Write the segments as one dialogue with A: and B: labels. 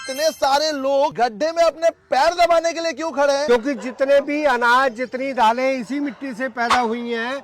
A: इतने सारे लोग गड्ढे में अपने पैर दबाने के लिए क्यों खड़े हैं?
B: क्योंकि जितने भी अनाज, जितनी दालें इसी मिट्टी से पैदा हुई हैं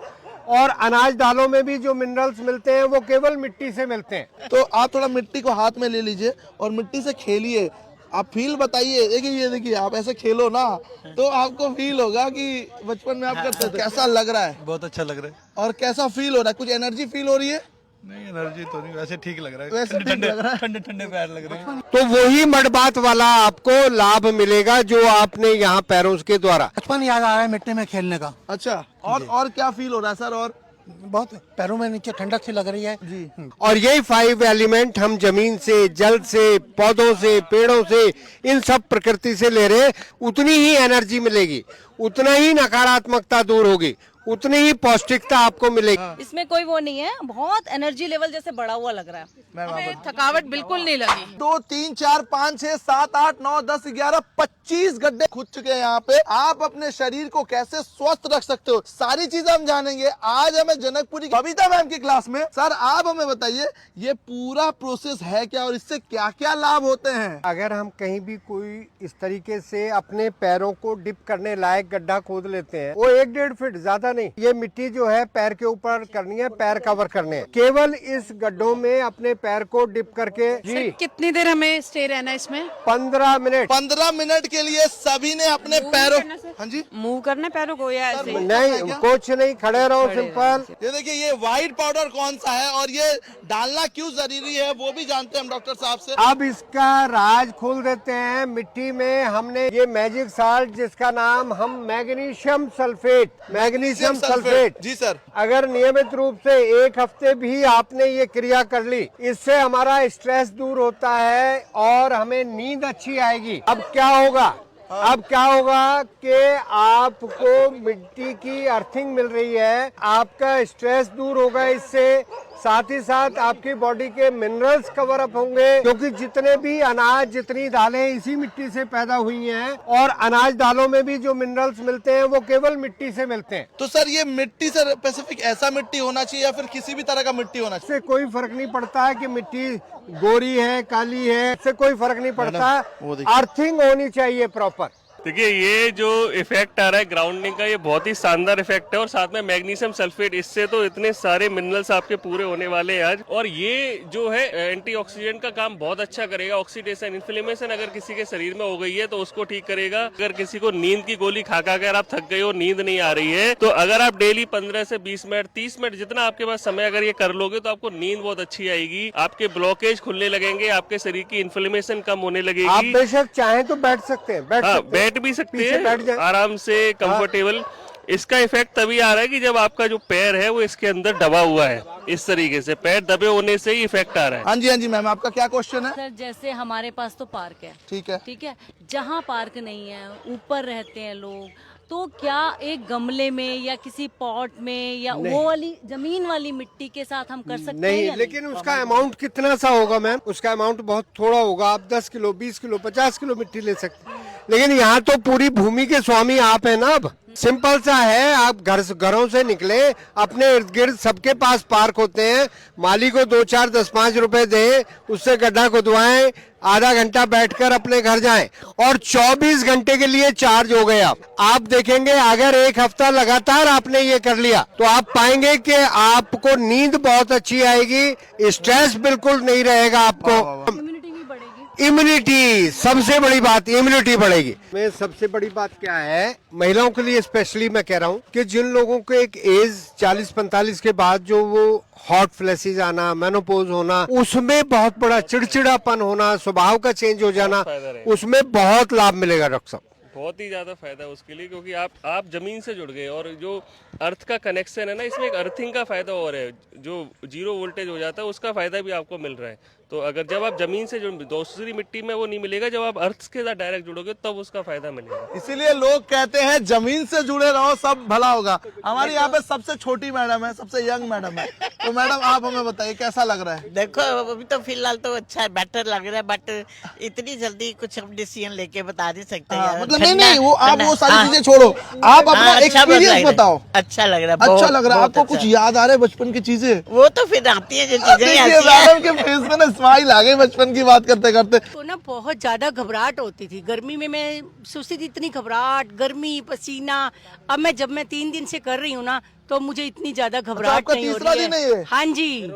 B: और अनाज दालों में भी जो मिनरल्स मिलते हैं वो केवल मिट्टी से मिलते हैं।
A: तो आप थोड़ा मिट्टी को हाथ में ले लीजिए और मिट्टी से खेलिए। आप फील बताइए। देखिए ये देखिए, आप ऐसे खेलो ना तो आपको फील होगा कि बचपन में आप करते थे। कैसा लग रहा है?
C: बहुत अच्छा लग रहा है।
A: और कैसा फील हो रहा है? कुछ एनर्जी फील हो रही है?
C: नहीं, एनर्जी तो नहीं, वैसे ठीक लग रहा है।
A: वैसे ठीक लग रहा है।
C: ठंडे ठंडे पैर लग रहे हैं।
B: तो वही मडबात वाला आपको लाभ मिलेगा जो आपने यहाँ पैरों के द्वारा।
D: बचपन याद आ रहा है मिट्टी में खेलने का।
A: अच्छा, और क्या फील हो रहा है सर? और
D: बहुत पैरों में नीचे ठंडक सी लग रही है
A: जी।
B: और यही 5 एलिमेंट हम जमीन से, जल से, पौधों से, पेड़ों से, इन सब प्रकृति से ले रहे, उतनी ही एनर्जी मिलेगी, उतना ही नकारात्मकता दूर होगी, उतनी ही पौष्टिकता आपको मिलेगी।
E: इसमें कोई वो नहीं है, बहुत एनर्जी लेवल जैसे बढ़ा हुआ लग रहा है। हमें थकावट बिल्कुल नहीं लगी।
A: 2 3 4 5 6 7 8 9 10 11 25 गड्ढे खुद चुके हैं यहाँ पे। आप अपने शरीर को कैसे स्वस्थ रख सकते हो, सारी चीजें हम जानेंगे आज हमें जनकपुरी बबीता मैम की क्लास में। सर आप हमें बताइए ये पूरा प्रोसेस है क्या और इससे क्या क्या लाभ होते हैं?
B: अगर हम कहीं भी कोई इस तरीके से अपने पैरों को डिप करने लायक गड्ढा खोद लेते हैं, वो 1-1.5 फीट, ज्यादा नहीं, ये मिट्टी जो है पैर के ऊपर करनी है, पैर कवर करने हैं। केवल इस गड्ढों में अपने पैर को डिप करके जी।
F: कितनी देर हमें स्टे रहना है इसमें?
B: 15 मिनट।
A: 15 मिनट के लिए सभी ने अपने पैरों, हाँ जी,
E: मूव करने पैरों को या ऐसे?
B: नहीं, कुछ नहीं, खड़े रहो, सिंपल।
A: ये देखिए ये व्हाइट पाउडर कौन सा है और ये डालना क्यों जरूरी है वो भी जानते हैं हम डॉक्टर साहब से।
B: अब इसका राज खोल देते हैं। मिट्टी में हमने ये मैजिक साल्ट, जिसका नाम हम मैग्नीशियम सल्फेट
A: जी सर।
B: अगर नियमित रूप से 1 हफ्ते भी आपने ये क्रिया कर ली, इससे हमारा स्ट्रेस दूर होता है और हमें नींद अच्छी आएगी। अब क्या होगा? अब क्या होगा कि आपको मिट्टी की अर्थिंग मिल रही है, आपका स्ट्रेस दूर होगा इससे, साथ ही साथ आपकी बॉडी के मिनरल्स कवर अप होंगे, क्योंकि जितने भी अनाज, जितनी दालें इसी मिट्टी से पैदा हुई हैं और अनाज दालों में भी जो मिनरल्स मिलते हैं वो केवल मिट्टी से मिलते हैं।
A: तो सर ये मिट्टी से स्पेसिफिक ऐसा मिट्टी होना चाहिए या फिर किसी भी तरह का मिट्टी होना चाहिए?
B: इससे कोई फर्क नहीं पड़ता है कि मिट्टी गोरी है, काली है, इससे कोई फर्क नहीं पड़ता। अर्थिंग होनी चाहिए प्रॉपर।
G: देखिए ये जो इफेक्ट आ रहा है ग्राउंडिंग का, ये बहुत ही शानदार इफेक्ट है और साथ में मैग्नीशियम सल्फेट, इससे तो इतने सारे मिनरल्स आपके पूरे होने वाले हैं आज। और ये जो है एंटीऑक्सीडेंट का काम बहुत अच्छा करेगा। ऑक्सीडेशन, इन्फ्लेमेशन अगर किसी के शरीर में हो गई है तो उसको ठीक करेगा। अगर किसी को नींद की गोली खा कर आप थक गए हो, नींद नहीं आ रही है, तो अगर आप डेली 15 से 20 मिनट, 30 मिनट, जितना आपके पास समय अगर ये कर लोगे तो आपको नींद बहुत अच्छी आएगी। आपके ब्लॉकेज खुलने लगेंगे, आपके शरीर की इन्फ्लेमेशन कम होने लगेगी।
B: आप बेशक चाहें तो बैठ सकते हैं,
G: बैठ भी सकते हैं आराम से, कंफर्टेबल। इसका इफेक्ट तभी आ रहा है कि जब आपका जो पैर है वो इसके अंदर दबा हुआ है, इस तरीके से पैर दबे होने से ही इफेक्ट आ रहा है।
A: हाँ जी मैम, आपका क्या क्वेश्चन है?
E: सर जैसे हमारे पास तो पार्क है,
A: ठीक है,
E: जहाँ पार्क नहीं है, ऊपर रहते हैं लोग, तो क्या एक गमले में या किसी पॉट में या वो वाली जमीन वाली मिट्टी के साथ हम कर सकते हैं?
B: लेकिन उसका अमाउंट कितना सा होगा मैम? उसका अमाउंट बहुत थोड़ा होगा। आप 10 किलो, 20 किलो, 50 किलो मिट्टी ले सकते हैं। लेकिन यहाँ तो पूरी भूमि के स्वामी आप हैं ना। अब सिंपल सा है, आप घरों से निकले, अपने इर्द गिर्द सबके पास पार्क होते हैं, माली को 2, 4, 10, 5 रुपए दें, उससे गड्ढा खुदवाएं, आधा घंटा बैठकर अपने घर जाएं और 24 घंटे के लिए चार्ज हो गए। आप देखेंगे अगर 1 हफ्ता लगातार आपने ये कर लिया तो आप पाएंगे कि आपको नींद बहुत अच्छी आएगी, स्ट्रेस बिल्कुल नहीं रहेगा आपको। इम्यूनिटी सबसे बड़ी बात, इम्यूनिटी बढ़ेगी। मैं सबसे बड़ी बात क्या है, महिलाओं के लिए स्पेशली मैं कह रहा हूँ कि जिन लोगों को एक एज 40-45 के बाद जो वो हॉट फ्लैशेस आना, मेनोपॉज होना, उसमें बहुत बड़ा चिड़चिड़ापन होना, स्वभाव का चेंज हो जाना, उसमें बहुत लाभ मिलेगा डॉक्टर साहब।
G: बहुत ही ज्यादा फायदा है उसके लिए, क्योंकि आप जमीन से जुड़ गए और जो अर्थ का कनेक्शन है ना, इसमें एक अर्थिंग का फायदा और है। जो 0 वोल्टेज हो जाता है उसका फायदा भी आपको मिल रहा है। तो अगर जब आप जमीन से जो दूसरी मिट्टी में वो नहीं मिलेगा, जब आप अर्थ के साथ डायरेक्ट जुड़ोगे तब उसका फायदा मिलेगा।
A: इसीलिए लोग कहते हैं जमीन से जुड़े रहो, सब भला होगा। हमारी यहाँ पे सबसे छोटी मैडम है, सबसे यंग मैडम है। तो मैडम आप हमें बताइए कैसा लग रहा है?
H: देखो अभी तो फिलहाल तो अच्छा है, बेटर लग रहा है, बट इतनी जल्दी कुछ हम डिसीजन लेके बता नहीं सकते।
A: मतलब नहीं, वो आप वो सारी चीजें छोड़ो, आप अपना एक्सपीरियंस बताओ।
H: अच्छा लग रहा है,
A: अच्छा लग रहा है आपको? कुछ याद आ रहा है बचपन की चीजें?
H: वो तो फिर आती है जो चीजें
A: मैडम के फेस में ना स्माइल आ गई बचपन की बात करते करते।
I: तो ना बहुत ज्यादा घबराहट होती थी गर्मी में, मैं सोचती थी इतनी घबराहट, गर्मी, पसीना। अब जब मैं 3 दिन से कर रही हूँ ना, तो मुझे इतनी ज्यादा घबराहट
A: आपका
I: नहीं हो
A: तीसरा
I: रही
A: दिन
I: है।
A: है ये?
I: हाँ जी,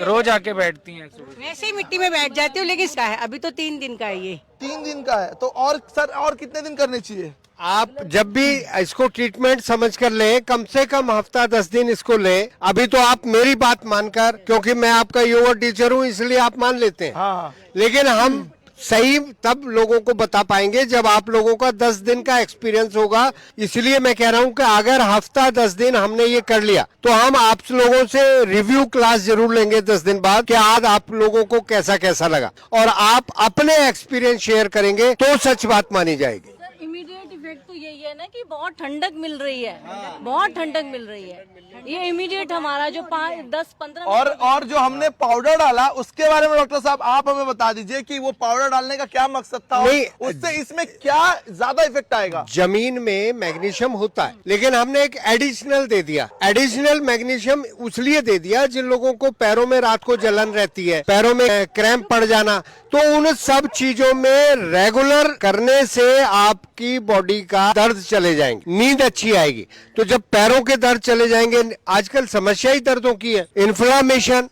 J: रोज आके बैठती हैं
I: वैसे ही मिट्टी में बैठ जाती हूँ, लेकिन इसका है अभी तो 3 दिन का है ये।
A: 3 दिन का है तो और सर और कितने दिन करने चाहिए?
B: आप जब भी इसको ट्रीटमेंट समझ कर लें, कम से कम हफ्ता 10 दिन इसको लें। अभी तो आप मेरी बात मानकर, क्योंकि मैं आपका योगा टीचर हूँ इसलिए आप मान लेते हैं।
A: हाँ।
B: लेकिन हम सही तब लोगों को बता पाएंगे जब आप लोगों का 10 दिन का एक्सपीरियंस होगा। इसलिए मैं कह रहा हूँ कि अगर हफ्ता 10 दिन हमने ये कर लिया तो हम आप लोगों से रिव्यू क्लास जरूर लेंगे 10 दिन बाद कि आज आप लोगों को कैसा कैसा लगा, और आप अपने एक्सपीरियंस शेयर करेंगे तो सच बात मानी जाएगी।
E: इमीडिएट इफेक्ट तो यही है ना कि बहुत ठंडक मिल रही है, बहुत ठंडक मिल रही है। ये इमीडिएट हमारा जो 5-10-15
A: और जो हमने पाउडर डाला उसके बारे में डॉक्टर साहब आप हमें बता दीजिए कि वो पाउडर डालने का क्या मकसद था,
B: नहीं,
A: उससे इसमें क्या ज्यादा इफेक्ट आएगा?
B: जमीन में मैग्नीशियम होता है, लेकिन हमने एक एडिशनल दे दिया। एडिशनल मैग्नीशियम उसलिए दे दिया जिन लोगों को पैरों में रात को जलन रहती है, पैरों में क्रैम्प पड़ जाना, तो उन सब चीजों में रेगुलर करने से आपकी बॉडी का दर्द चले जाएंगे, नींद अच्छी आएगी। तो जब पैरों के दर्द चले जाएंगे, आजकल समस्या ही दर्दों की है, इन्फ्लामेशन,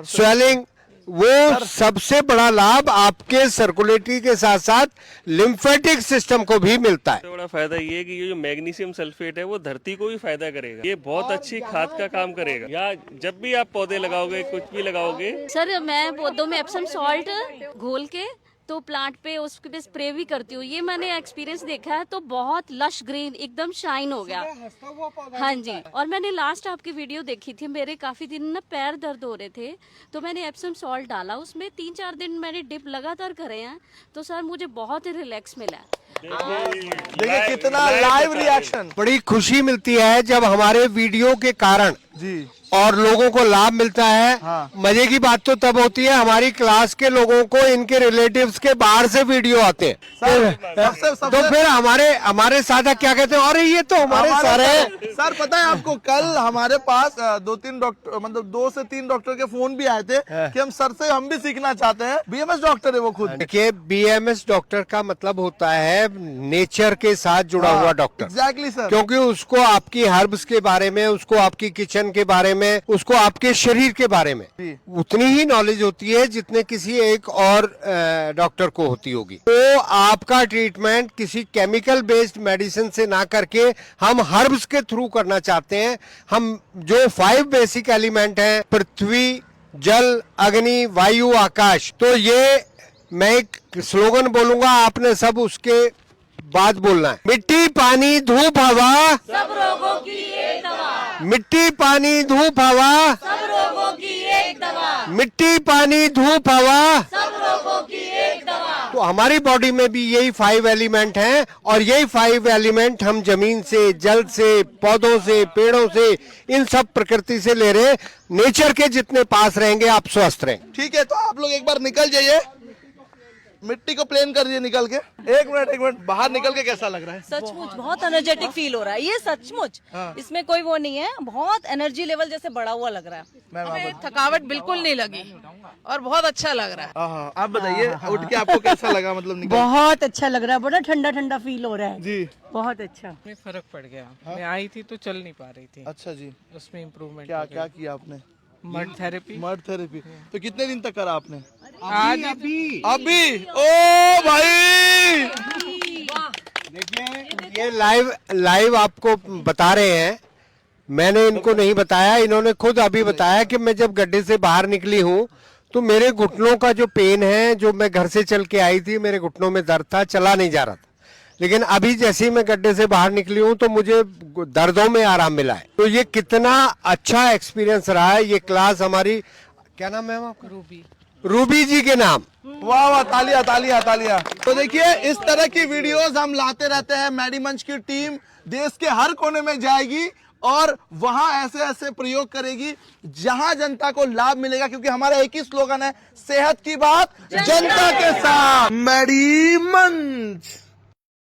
B: स्वेलिंग, वो सबसे बड़ा लाभ आपके सर्कुलेटरी के साथ साथ लिम्फेटिक सिस्टम को भी मिलता है।
G: सबसे बड़ा फायदा ये है कि ये जो मैग्नीशियम सल्फेट है वो धरती को भी फायदा करेगा। ये बहुत अच्छी खाद का काम करेगा। या जब भी आप पौधे लगाओगे, कुछ भी लगाओगे।
E: सर मैं पौधों में एप्सम सॉल्ट घोल के तो प्लांट पे उसके पे स्प्रे भी करती हूँ। ये मैंने एक्सपीरियंस देखा है, तो बहुत लश ग्रीन एकदम शाइन हो गया। हाँ जी, और मैंने लास्ट आपकी वीडियो देखी थी, मेरे काफी दिन ना पैर दर्द हो रहे थे, तो मैंने एप्सम सॉल्ट डाला उसमें, 3-4 दिन मैंने डिप लगातार करे हैं, तो सर मुझे बहुत ही रिलैक्स मिला है।
A: देखिए कितना लाइव रिएक्शन।
B: बड़ी खुशी मिलती है जब हमारे वीडियो के कारण
A: जी
B: और लोगों को लाभ मिलता है।
A: हाँ।
B: मजे की बात तो तब होती है हमारी क्लास के लोगों को इनके रिलेटिव्स के बाहर से वीडियो आते हैं, तो फिर हमारे साथ क्या कहते हैं, अरे ये तो हमारे सर है।
A: सर पता है आपको, कल हमारे पास 2-3 डॉक्टर, मतलब 2 से 3 डॉक्टर के फोन भी आए थे कि हम सर से हम भी सीखना चाहते हैं। बीएमएस डॉक्टर है वो खुद।
B: देखिए, बीएमएस डॉक्टर का मतलब होता है नेचर के साथ जुड़ा हुआ डॉक्टर।
A: एग्जैक्टली सर,
B: क्योंकि उसको आपकी हर्ब्स के बारे में, उसको आपकी किचन के बारे में, उसको आपके शरीर के बारे में उतनी ही नॉलेज होती है जितने किसी एक और डॉक्टर को होती होगी। तो आपका ट्रीटमेंट किसी केमिकल बेस्ड मेडिसिन से ना करके हम हर्ब्स के थ्रू करना चाहते हैं। हम जो 5 बेसिक एलिमेंट हैं, पृथ्वी, जल, अग्नि, वायु, आकाश, तो ये मैं एक स्लोगन बोलूंगा, आपने सब उसके बाद बोलना है। मिट्टी, पानी, धूप, हवा,
E: सब रोगों की एक दवा।
B: मिट्टी, पानी, धूप, हवा,
E: सब रोगों की एक दवा।
B: मिट्टी, पानी, धूप, हवा,
E: सब रोगों की एक दवा।
B: तो हमारी बॉडी में भी यही 5 एलिमेंट हैं, और यही 5 एलिमेंट हम जमीन से, जल से, पौधों से, पेड़ों से, इन सब प्रकृति से ले रहे। नेचर के जितने पास रहेंगे आप स्वस्थ रहें।
A: ठीक है, तो आप लोग एक बार निकल जाइए, मिट्टी को प्लेन कर दिए निकल के। एक मिनट बाहर निकल के कैसा लग रहा है?
E: सचमुच बहुत एनर्जेटिक फील हो रहा है ये, सचमुच। इसमें कोई वो नहीं है, बहुत एनर्जी लेवल जैसे बढ़ा हुआ लग रहा है।
F: हमें थकावट बिल्कुल नहीं लगी और बहुत अच्छा लग रहा है।
A: आप बताइए, उठ के आपको कैसा लगा? मतलब निकल
I: बहुत अच्छा लग रहा है, बड़ा ठंडा ठंडा फील हो रहा है
A: जी,
I: बहुत अच्छा।
J: में फर्क पड़ गया। मैं आई थी तो चल नहीं पा रही थी,
A: अच्छा जी।
J: उसमें इम्प्रूवमेंट।
A: क्या क्या किया आपने?
J: Mud therapy.
A: मड थेरेपी तो कितने दिन तक करा आपने?
J: आज अभी
A: अभी ओ भाई,
B: देखिए, ये लाइव आपको बता रहे हैं, मैंने इनको नहीं बताया, इन्होंने खुद अभी बताया कि मैं जब गड्ढे से बाहर निकली हूँ तो मेरे घुटनों का जो पेन है, जो मैं घर से चल के आई थी, मेरे घुटनों में दर्द था, चला नहीं जा रहा था। लेकिन अभी जैसे ही मैं गड्ढे से बाहर निकली हूँ तो मुझे दर्दों में आराम मिला है। तो ये कितना अच्छा एक्सपीरियंस रहा है। ये क्लास हमारी, क्या नाम है आपका? रूबी जी के नाम।
A: वाह वाह, तालियां तालियां तालियां। तो देखिए, इस तरह की वीडियोस हम लाते रहते हैं। मैडीमंच की टीम देश के हर कोने में जाएगी और वहां ऐसे ऐसे प्रयोग करेगी जहां जनता को लाभ मिलेगा, क्योंकि हमारा एक ही स्लोगन है, सेहत की बात जनता के साथ। मैडीमंच।